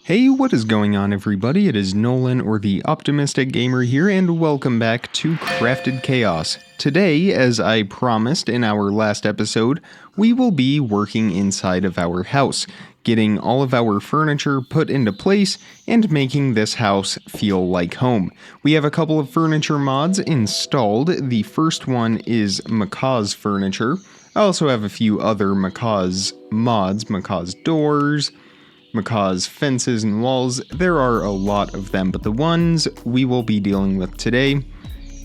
Hey, what is going on, everybody? It is Nolan, or the Optimistic Gamer here, and welcome back to Crafted Chaos. Today, as I promised in our last episode, we will be working inside of our house, getting all of our furniture put into place, and making this house feel like home. We have a couple of furniture mods installed. The first one is Macaw's Furniture. I also have a few other Macaw's mods, Macaw's Doors, Macaw's fences and walls. There are a lot of them, but the ones we will be dealing with today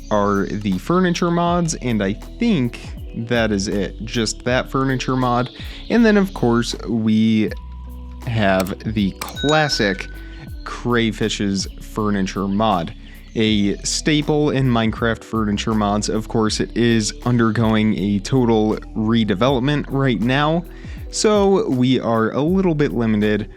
are the furniture mods, and I think that is it. Just that furniture mod. And then, of course, we have the classic Crayfish's furniture mod. A staple in Minecraft furniture mods. Of course, it is undergoing a total redevelopment right now, so we are a little bit limited,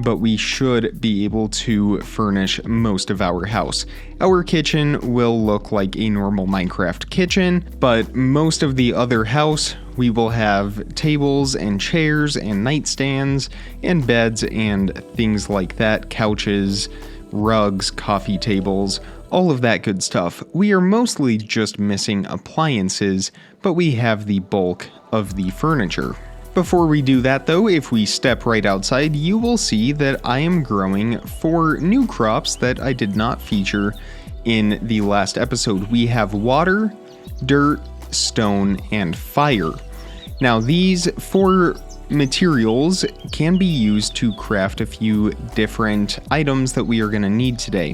but we should be able to furnish most of our house. Our kitchen will look like a normal Minecraft kitchen, but most of the other house, we will have tables and chairs and nightstands and beds and things like that, couches, rugs, coffee tables, all of that good stuff. We are mostly just missing appliances, but we have the bulk of the furniture. Before we do that though, if we step right outside, you will see that I am growing 4 new crops that I did not feature in the last episode. We have water, dirt, stone, and fire. Now these 4 materials can be used to craft a few different items that we are going to need today.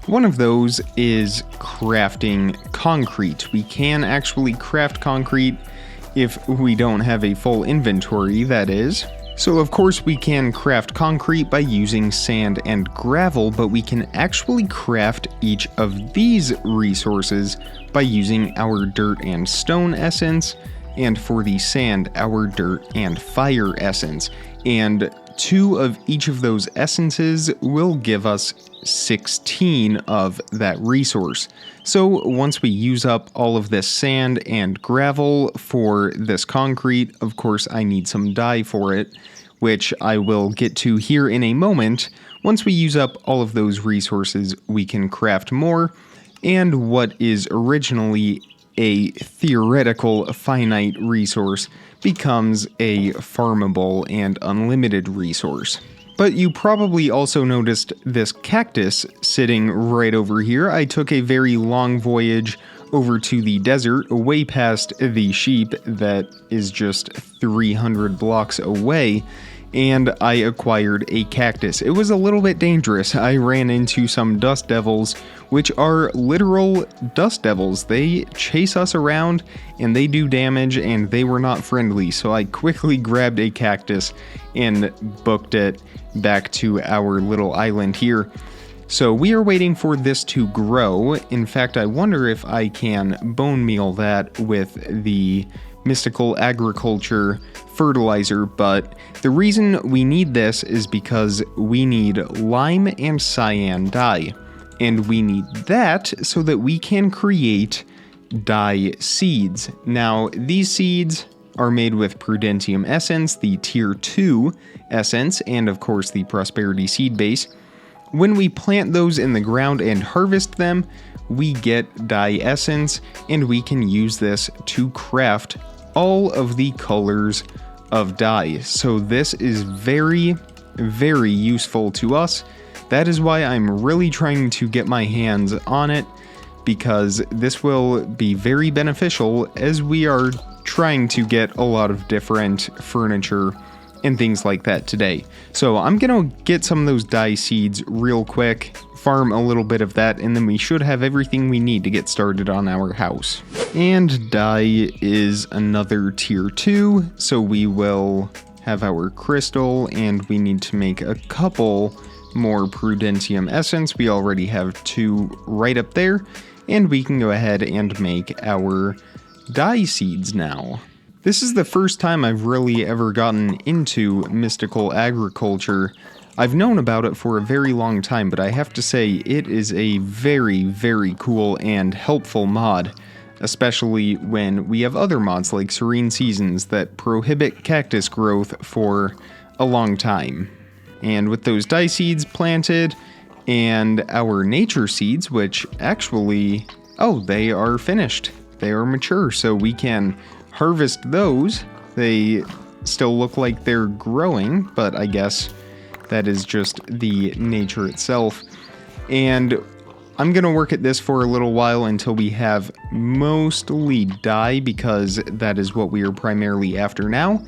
One of those is crafting concrete. We can actually craft concrete if we don't have a full inventory, that is. So of course we can craft concrete by using sand and gravel, but we can actually craft each of these resources by using our dirt and stone essence, and for the sand, our dirt and fire essence. And 2 of each of those essences will give us 16 of that resource. So once we use up all of this sand and gravel for this concrete, of course I need some dye for it, which I will get to here in a moment. Once we use up all of those resources, we can craft more, and what is originally a theoretical finite resource becomes a farmable and unlimited resource. But you probably also noticed this cactus sitting right over here. I took a very long voyage over to the desert, way past the sheep that is just 300 blocks away, and I acquired a cactus. It was a little bit dangerous. I ran into some dust devils, which are literal dust devils. They chase us around and they do damage, and they were not friendly, so I quickly grabbed a cactus and booked it back to our little island here. So we are waiting for this to grow. In fact, I wonder if I can bone meal that with the mystical agriculture fertilizer, but the reason we need this is because we need lime and cyan dye, and we need that so that we can create dye seeds. Now these seeds are made with Prudentium essence, the tier 2 essence, and of course the prosperity seed base. When we plant those in the ground and harvest them, we get dye essence, and we can use this to craft all of the colors of dye. So this is very, very useful to us. That is why I'm really trying to get my hands on it, because this will be very beneficial as we are trying to get a lot of different furniture and things like that today. So I'm gonna get some of those dye seeds real quick, farm a little bit of that, and then we should have everything we need to get started on our house. And dye is another tier 2, so we will have our crystal, and we need to make a couple more Prudentium essence. We already have 2 right up there, and we can go ahead and make our dye seeds now. This is the first time I've really ever gotten into mystical agriculture. I've known about it for a very long time, but I have to say it is a very, very cool and helpful mod, especially when we have other mods like Serene Seasons that prohibit cactus growth for a long time. And with those dye seeds planted and our nature seeds, which actually, oh, they are finished. They are mature, so we can harvest those. They still look like they're growing, but I guess that is just the nature itself. And I'm going to work at this for a little while until we have mostly dye, because that is what we are primarily after now.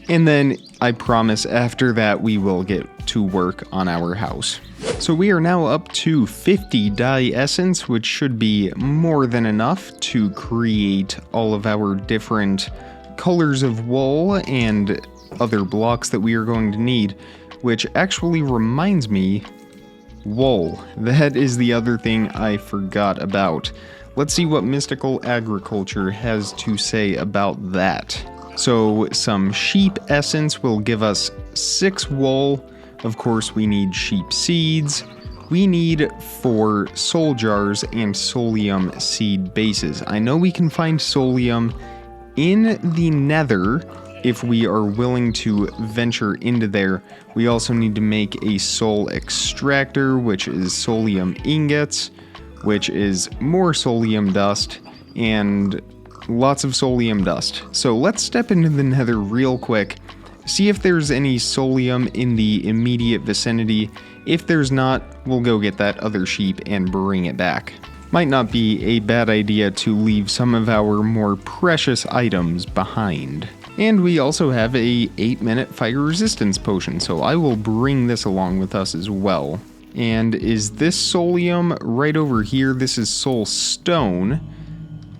And then I promise after that we will get to work on our house. So we are now up to 50 dye essence, which should be more than enough to create all of our different colors of wool and other blocks that we are going to need, which actually reminds me, wool. That is the other thing I forgot about. Let's see what Mystical Agriculture has to say about that. So some sheep essence will give us 6 wool. Of course, we need sheep seeds. We need 4 soul jars and solium seed bases. I know we can find solium in the nether if we are willing to venture into there. We also need to make a soul extractor, which is solium ingots, which is more solium dust, and lots of solium dust. So let's step into the nether real quick, see if there's any solium in the immediate vicinity. If there's not, we'll go get that other sheep and bring it back. Might not be a bad idea to leave some of our more precious items behind. And we also have a 8-minute fire resistance potion, so I will bring this along with us as well. And is this solium right over here? This is soul stone.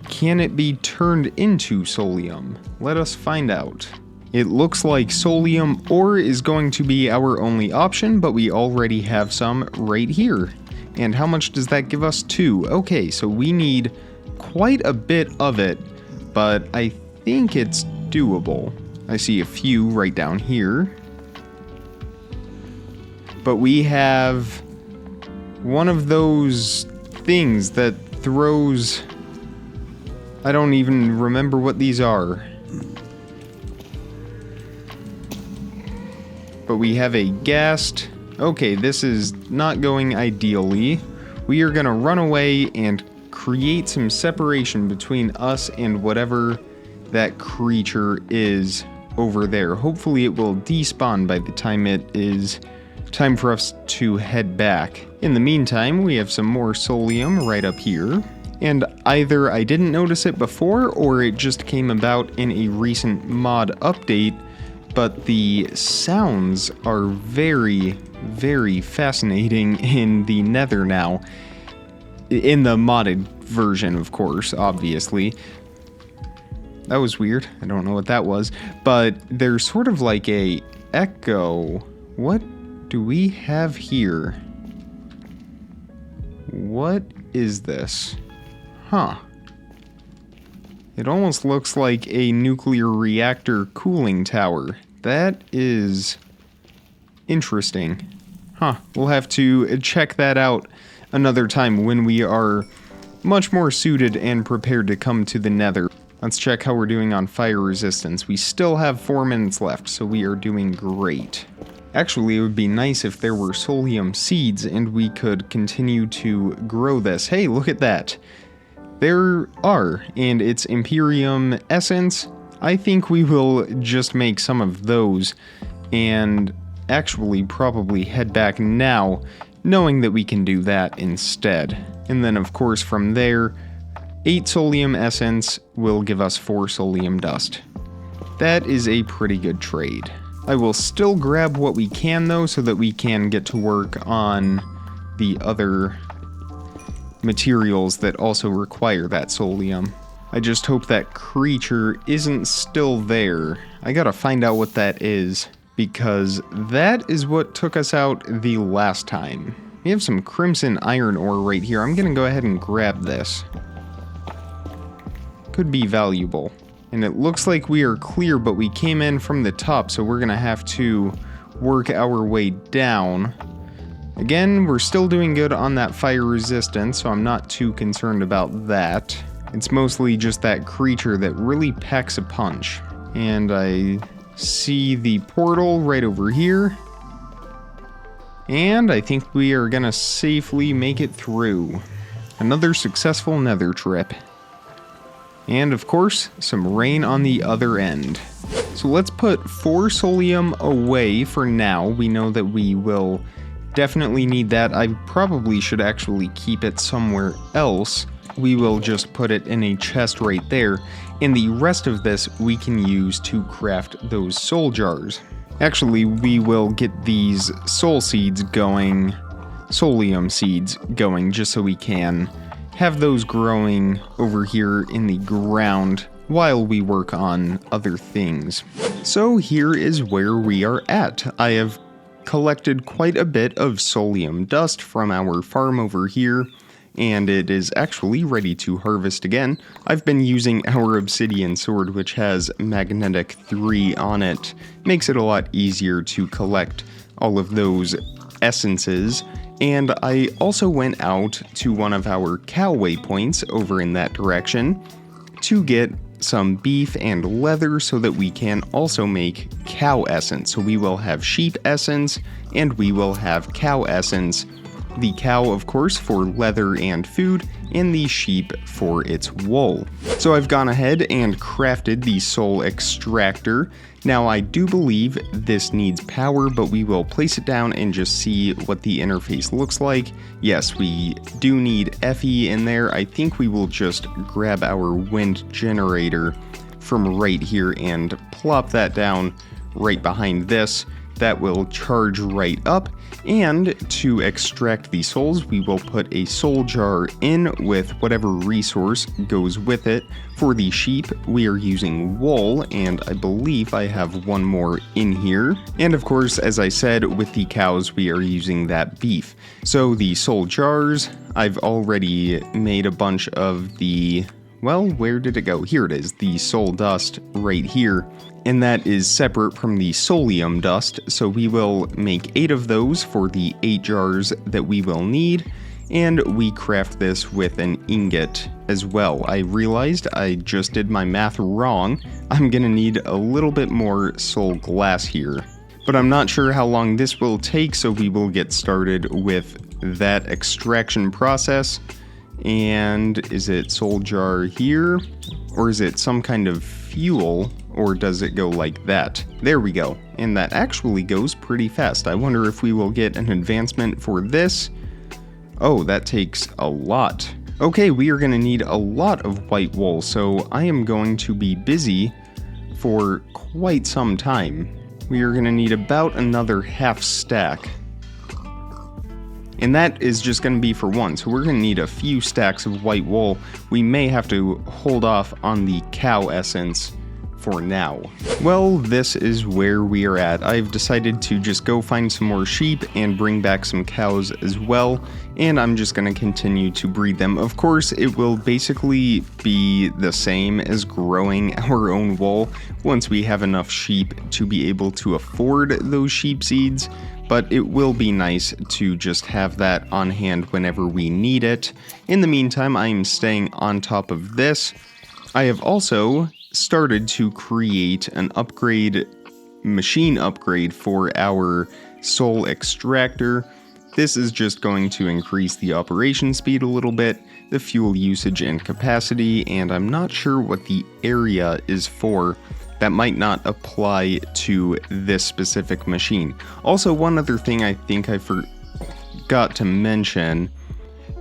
Can it be turned into solium? Let us find out. It looks like solium ore is going to be our only option, but we already have some right here. And how much does that give us? 2. Okay, so we need quite a bit of it, but I think it's doable. I see a few right down here. But we have one of those things that throws... I don't even remember what these are. But we have a ghast. Okay, this is not going ideally. We are gonna run away and create some separation between us and whatever that creature is over there. Hopefully it will despawn by the time it is time for us to head back. In the meantime, we have some more solium right up here. And either I didn't notice it before, or it just came about in a recent mod update, but the sounds are very, very fascinating in the nether now. In the modded version, of course, obviously. That was weird. I don't know what that was. But there's sort of like a echo. What do we have here? What is this? Huh. It almost looks like a nuclear reactor cooling tower. That is interesting. Huh. We'll have to check that out another time when we are much more suited and prepared to come to the nether. Let's check how we're doing on fire resistance. We still have 4 minutes left, so we are doing great. Actually, it would be nice if there were solium seeds and we could continue to grow this. Hey, look at that. There are, and it's Imperium Essence. I think we will just make some of those and actually probably head back now, knowing that we can do that instead. And then, of course, from there, 8 Solium Essence will give us 4 Solium Dust. That is a pretty good trade. I will still grab what we can, though, so that we can get to work on the other materials that also require that Solium. I just hope that creature isn't still there. I gotta find out what that is, because that is what took us out the last time. We have some crimson iron ore right here. I'm gonna go ahead and grab this. Could be valuable. And it looks like we are clear, but we came in from the top, so we're gonna have to work our way down. Again, we're still doing good on that fire resistance, so I'm not too concerned about that. It's mostly just that creature that really packs a punch. And I see the portal right over here. And I think we are gonna safely make it through. Another successful nether trip. And of course, some rain on the other end. So let's put 4 solium away for now. We know that we will definitely need that. I probably should actually keep it somewhere else. We will just put it in a chest right there. And the rest of this we can use to craft those soul jars. Actually, we will get these soul seeds going, solium seeds going, just so we can have those growing over here in the ground while we work on other things. So here is where we are at. I have collected quite a bit of solium dust from our farm over here, and it is actually ready to harvest again. I've been using our obsidian sword, which has magnetic 3 on it. Makes it a lot easier to collect all of those essences. And I also went out to one of our cow waypoints over in that direction to get some beef and leather so that we can also make cow essence. So we will have sheep essence and we will have cow essence. The cow, of course, for leather and food, and the sheep for its wool. So I've gone ahead and crafted the soul extractor. Now I do believe this needs power, but we will place it down and just see what the interface looks like. Yes, we do need Fe in there. I think we will just grab our wind generator from right here and plop that down right behind this. That will charge right up, and to extract the souls we will put a soul jar in with whatever resource goes with it. For the sheep we are using wool, and I believe I have one more in here. And of course, as I said, with the cows we are using that beef. So the soul jars, I've already made a bunch of the, well, where did it go? Here it is, the soul dust right here. And that is separate from the solium dust, so we will make 8 of those for the 8 jars that we will need, and we craft this with an ingot as well. I realized I just did my math wrong. I'm gonna need a little bit more soul glass here, but I'm not sure how long this will take, so we will get started with that extraction process. And is it soul jar here, or is it some kind of fuel, or does it go like that? There we go, and that actually goes pretty fast. I wonder if we will get an advancement for this. Oh, that takes a lot. Okay, we are gonna need a lot of white wool, so I am going to be busy for quite some time. We are gonna need about another half stack. And that is just going to be for one, so we're going to need a few stacks of white wool. We may have to hold off on the cow essence for now. Well, this is where we are at. I've decided to just go find some more sheep and bring back some cows as well, and I'm just going to continue to breed them. Of course, it will basically be the same as growing our own wool once we have enough sheep to be able to afford those sheep seeds. But it will be nice to just have that on hand whenever we need it. In the meantime, I am staying on top of this. I have also started to create an machine upgrade for our soul extractor. This is just going to increase the operation speed a little bit, the fuel usage and capacity, and I'm not sure what the area is for. That might not apply to this specific machine. Also, one other thing I think I forgot to mention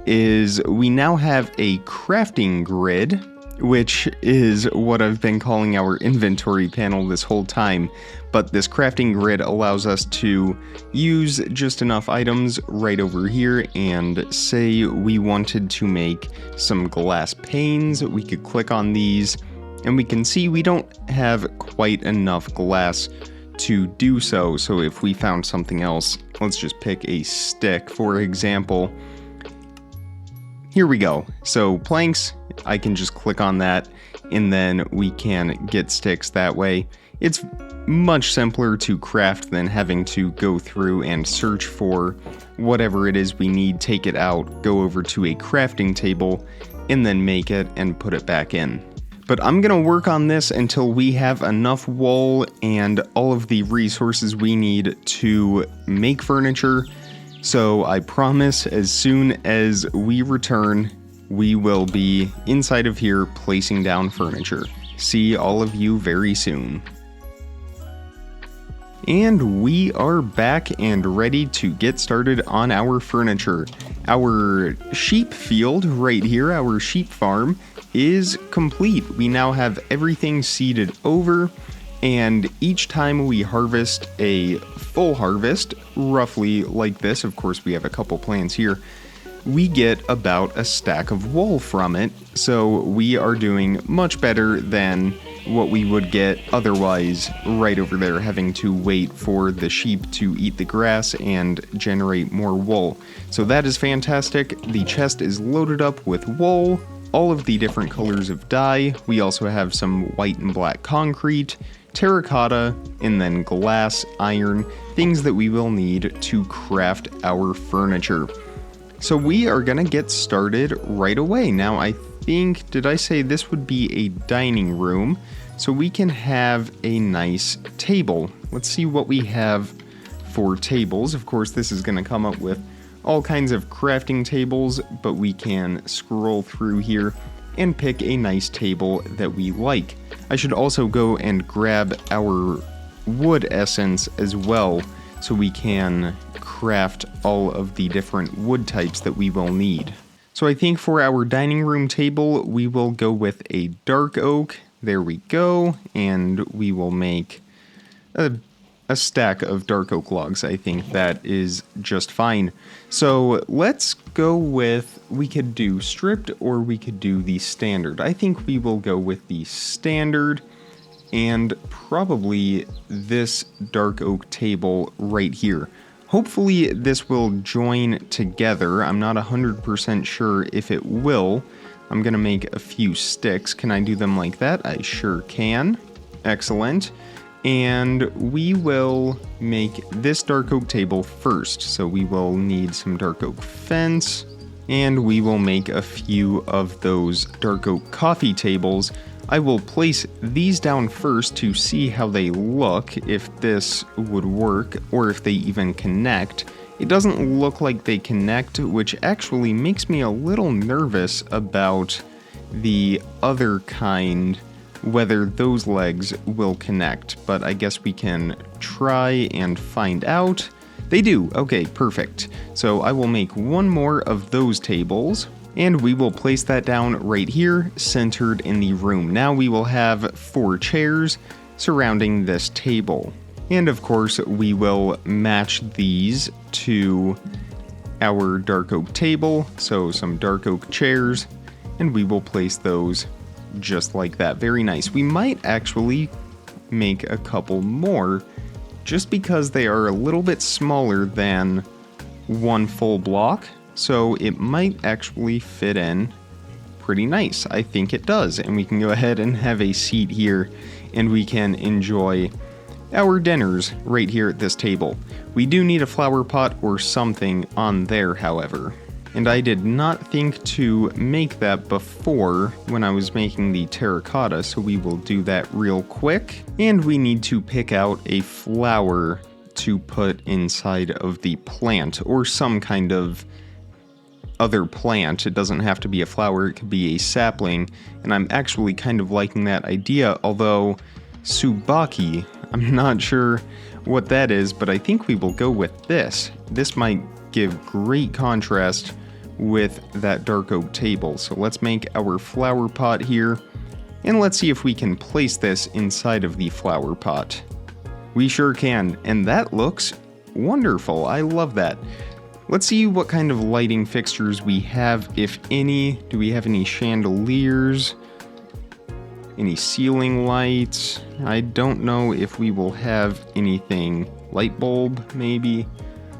is we now have a crafting grid, which is what I've been calling our inventory panel this whole time. But this crafting grid allows us to use just enough items right over here, and say we wanted to make some glass panes, we could click on these. And we can see we don't have quite enough glass to do so. So if we found something else, let's just pick a stick, for example. Here we go. So planks, I can just click on that and then we can get sticks that way. It's much simpler to craft than having to go through and search for whatever it is we need, take it out, go over to a crafting table, and then make it and put it back in. But I'm going to work on this until we have enough wool and all of the resources we need to make furniture. So I promise as soon as we return, we will be inside of here placing down furniture. See all of you very soon. And we are back and ready to get started on our furniture. Our sheep field right here, our sheep farm, is complete. We now have everything seeded over, and each time we harvest a full harvest, roughly like this, of course we have a couple plants here, we get about a stack of wool from it, so we are doing much better than what we would get otherwise right over there, having to wait for the sheep to eat the grass and generate more wool. So that is fantastic. The chest is loaded up with wool, all of the different colors of dye. We also have some white and black concrete, terracotta, and then glass, iron, things that we will need to craft our furniture. So we are gonna get started right away. Now I think, did I say this would be a dining room? So we can have a nice table. Let's see what we have for tables. Of course, this is gonna come up with all kinds of crafting tables, but we can scroll through here and pick a nice table that we like. I should also go and grab our wood essence as well, so we can craft all of the different wood types that we will need. So I think for our dining room table, we will go with a dark oak. There we go. And we will make a stack of dark oak logs. I think that is just fine. So let's go with, we could do stripped or we could do the standard. I think we will go with the standard, and probably this dark oak table right here. Hopefully this will join together. I'm not 100% sure if it will. I'm gonna make a few sticks. Can I do them like that? I sure can. Excellent. And we will make this dark oak table first. So we will need some dark oak fence, and we will make a few of those dark oak coffee tables. I will place these down first to see how they look, if this would work, or if they even connect. It doesn't look like they connect, which actually makes me a little nervous about the other kind, whether those legs will connect, but I guess we can try and find out. They do. Okay, perfect. So I will make one more of those tables, and we will place that down right here, centered in the room. Now we will have 4 chairs surrounding this table. And of course, we will match these to our dark oak table, so some dark oak chairs, and we will place those just like that. Very nice. We might actually make a couple more, just because they are a little bit smaller than one full block, so it might actually fit in pretty nice. I think it does, and we can go ahead and have a seat here, and we can enjoy our dinners right here at this table. We do need a flower pot or something on there, however. And I did not think to make that before when I was making the terracotta, so we will do that real quick. And we need to pick out a flower to put inside of the plant, or some kind of other plant. It doesn't have to be a flower, it could be a sapling, and I'm actually kind of liking that idea, although Tsubaki, I'm not sure what that is, but I think we will go with this. This might give great contrast with that dark oak table. So let's make our flower pot here, and let's see if we can place this inside of the flower pot. We sure can, and that looks wonderful. I love that. Let's see what kind of lighting fixtures we have, if any. Do we have any chandeliers? Any ceiling lights? I don't know if we will have anything. Light bulb, maybe?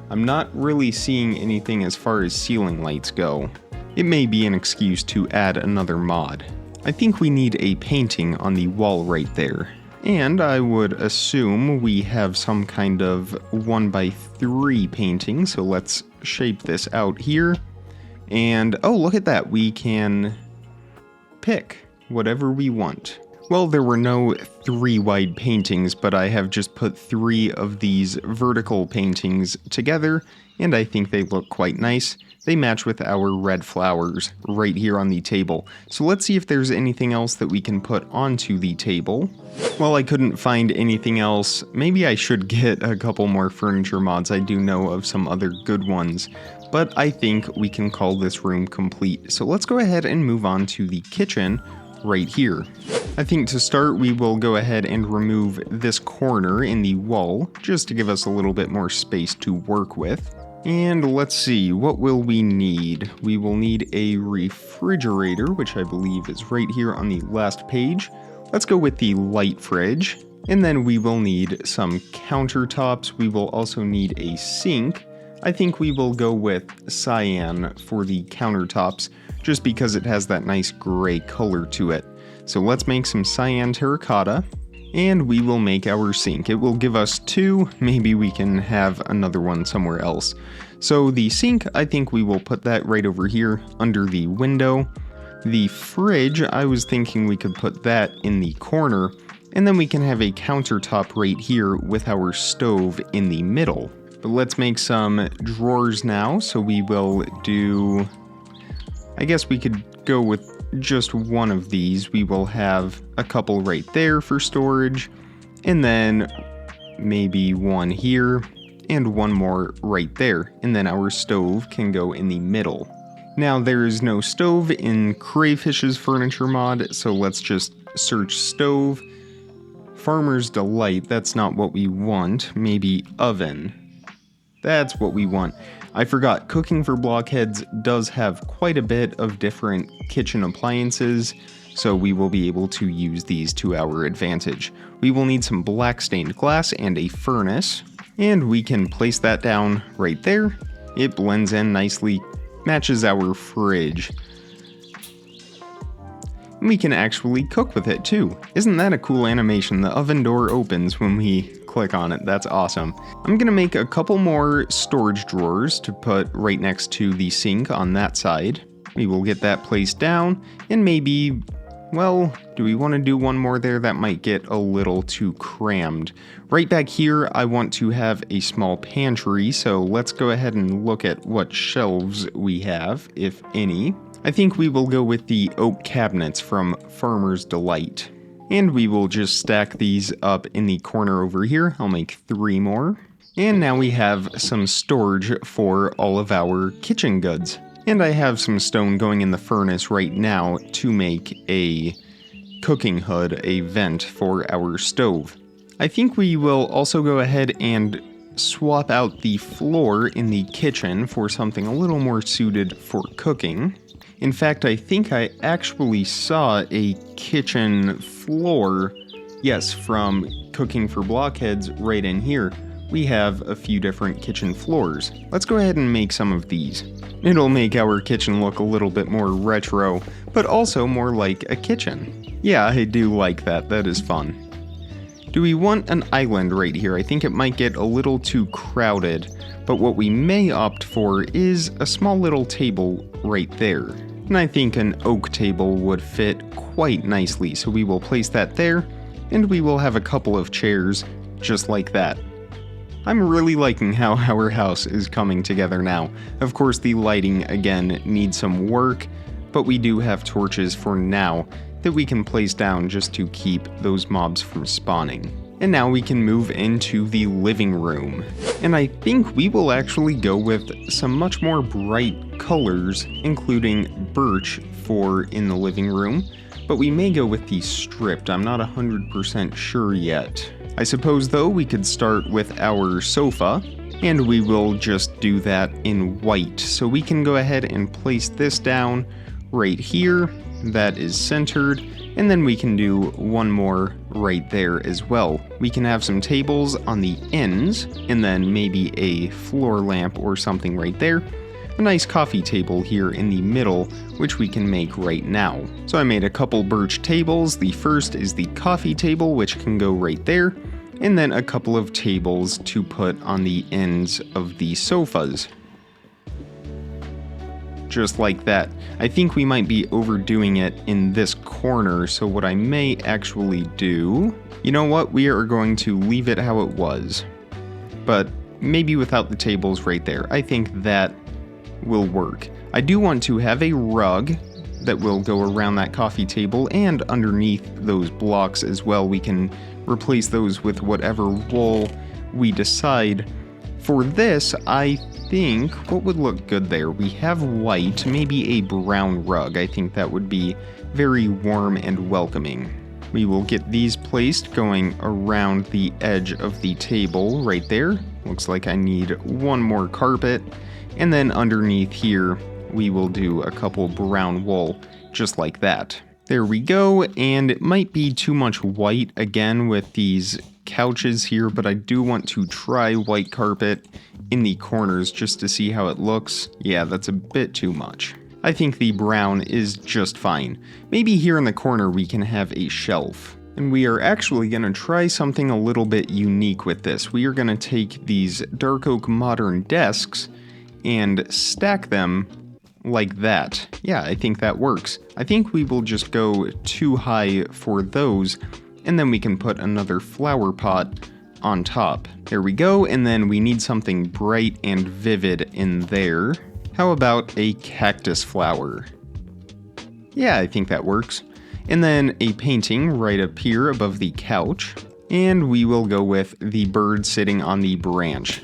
I'm not really seeing anything as far as ceiling lights go. It may be an excuse to add another mod. I think we need a painting on the wall right there. And I would assume we have some kind of 1x3 painting, so let's shape this out here. And oh, look at that, we can pick whatever we want. Well, there were no 3 wide paintings, but I have just put 3 of these vertical paintings together, and I think they look quite nice. They match with our red flowers right here on the table. So let's see if there's anything else that we can put onto the table. Well, I couldn't find anything else. Maybe I should get a couple more furniture mods. I do know of some other good ones, but I think we can call this room complete. So let's go ahead and move on to the kitchen right here. I think to start we will go ahead and remove this corner in the wall just to give us a little bit more space to work with. And let's see, what will we need? We will need a refrigerator, which I believe is right here on the last page. Let's go with the light fridge. And then we will need some countertops. We will also need a sink. I think we will go with cyan for the countertops, just because it has that nice gray color to it. So let's make some cyan terracotta, and we will make our sink. It will give us 2, maybe we can have another one somewhere else. So the sink, I think we will put that right over here under the window. The fridge, I was thinking we could put that in the corner, and then we can have a countertop right here with our stove in the middle. But let's make some drawers now, so we will do, I guess we could go with just one of these. We will have a couple right there for storage, and then maybe one here, and one more right there, and then our stove can go in the middle. Now there is no stove in Crayfish's furniture mod, so let's just search stove. Farmer's Delight, that's not what we want. Maybe oven. That's what we want. I forgot, Cooking for Blockheads does have quite a bit of different kitchen appliances, so we will be able to use these to our advantage. We will need some black stained glass and a furnace, and we can place that down right there. It blends in nicely, matches our fridge. And we can actually cook with it too. Isn't that a cool animation? The oven door opens when we click on it. That's awesome. I'm gonna make a couple more storage drawers to put right next to the sink on that side. We will get that placed down, and maybe, well, do we want to do one more there? That might get a little too crammed. Right back here, I want to have a small pantry, so let's go ahead and look at what shelves we have, if any. I think we will go with the oak cabinets from Farmer's Delight. And we will just stack these up in the corner over here. I'll make 3 more. And now we have some storage for all of our kitchen goods. And I have some stone going in the furnace right now to make a cooking hood, a vent for our stove. I think we will also go ahead and swap out the floor in the kitchen for something a little more suited for cooking. In fact, I think I actually saw a kitchen floor, yes, from Cooking for Blockheads right in here. We have a few different kitchen floors. Let's go ahead and make some of these. It'll make our kitchen look a little bit more retro, but also more like a kitchen. Yeah, I do like that. That is fun. Do we want an island right here? I think it might get a little too crowded, but what we may opt for is a small little table right there. And I think an oak table would fit quite nicely, so we will place that there, and we will have a couple of chairs just like that. I'm really liking how our house is coming together now. Of course, the lighting again needs some work, but we do have torches for now that we can place down just to keep those mobs from spawning. And now we can move into the living room. And I think we will actually go with some much more bright colors, including birch for in the living room, but we may go with the stripped. I'm not 100% sure yet. I suppose though we could start with our sofa, and we will just do that in white. So we can go ahead and place this down right here. That is centered, and then we can do one more right there as well. We can have some tables on the ends, and then maybe a floor lamp or something right there. A nice coffee table here in the middle, which we can make right now. So I made a couple birch tables. The first is the coffee table, which can go right there, and then a couple of tables to put on the ends of the sofas. just like that. I think we might be overdoing it in this corner, so what I may actually do... You know what? We are going to leave it how it was. But maybe without the tables right there. I think that will work. I do want to have a rug that will go around that coffee table and underneath those blocks as well. We can replace those with whatever wool we decide. For this, I think what would look good there? We have white, maybe a brown rug. I think that would be very warm and welcoming. We will get these placed going around the edge of the table right there. Looks like I need one more carpet. And then underneath here, we will do a couple brown wool, just like that. There we go, and it might be too much white again with these couches here, but I do want to try white carpet in the corners just to see how it looks. Yeah, that's a bit too much. I think the brown is just fine. Maybe here in the corner we can have a shelf. And we are actually going to try something a little bit unique with this. We are going to take these dark oak modern desks and stack them like that. Yeah, I think that works. I think we will just go too high for those, and then we can put another flower pot on top. There we go, and then we need something bright and vivid in there. How about a cactus flower? Yeah, I think that works. And then a painting right up here above the couch. And we will go with the bird sitting on the branch.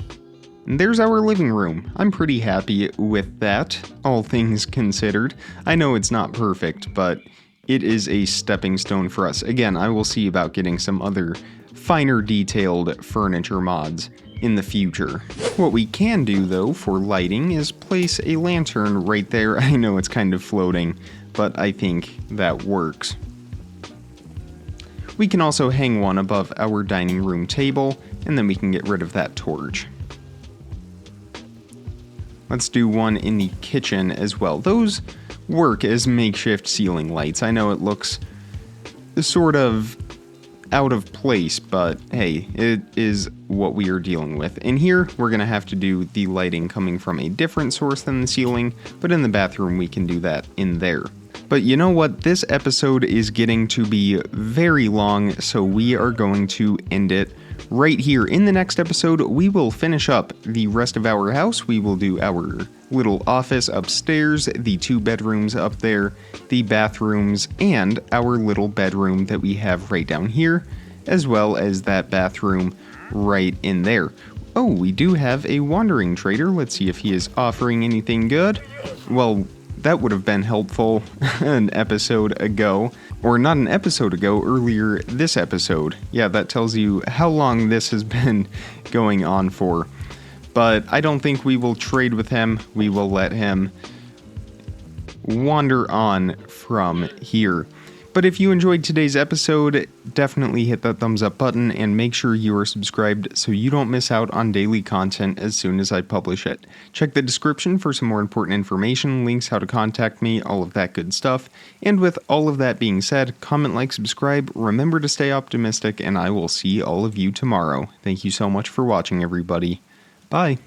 And there's our living room. I'm pretty happy with that, all things considered. I know it's not perfect, but it is a stepping stone for us. Again, I will see about getting some other finer detailed furniture mods in the future. What we can do though for lighting is place a lantern right there. I know it's kind of floating, but I think that works. We can also hang one above our dining room table, and then we can get rid of that torch. Let's do one in the kitchen as well. Those work as makeshift ceiling lights. I know it looks sort of out of place, but hey, it is what we are dealing with. And here, we're going to have to do the lighting coming from a different source than the ceiling, but in the bathroom, we can do that in there. But you know what? This episode is getting to be very long, so we are going to end it right here. In the next episode, we will finish up the rest of our house. We will do our little office upstairs, the 2 bedrooms up there, the bathrooms, and our little bedroom that we have right down here, as well as that bathroom right in there. Oh, we do have a wandering trader. Let's see if he is offering anything good. Well, that would have been helpful an episode ago. Or not an episode ago, earlier this episode. Yeah, that tells you how long this has been going on for. But I don't think we will trade with him. We will let him wander on from here. But if you enjoyed today's episode, definitely hit that thumbs up button and make sure you are subscribed so you don't miss out on daily content as soon as I publish it. Check the description for some more important information, links, how to contact me, all of that good stuff. And with all of that being said, comment, like, subscribe, remember to stay optimistic, and I will see all of you tomorrow. Thank you so much for watching, everybody. Bye.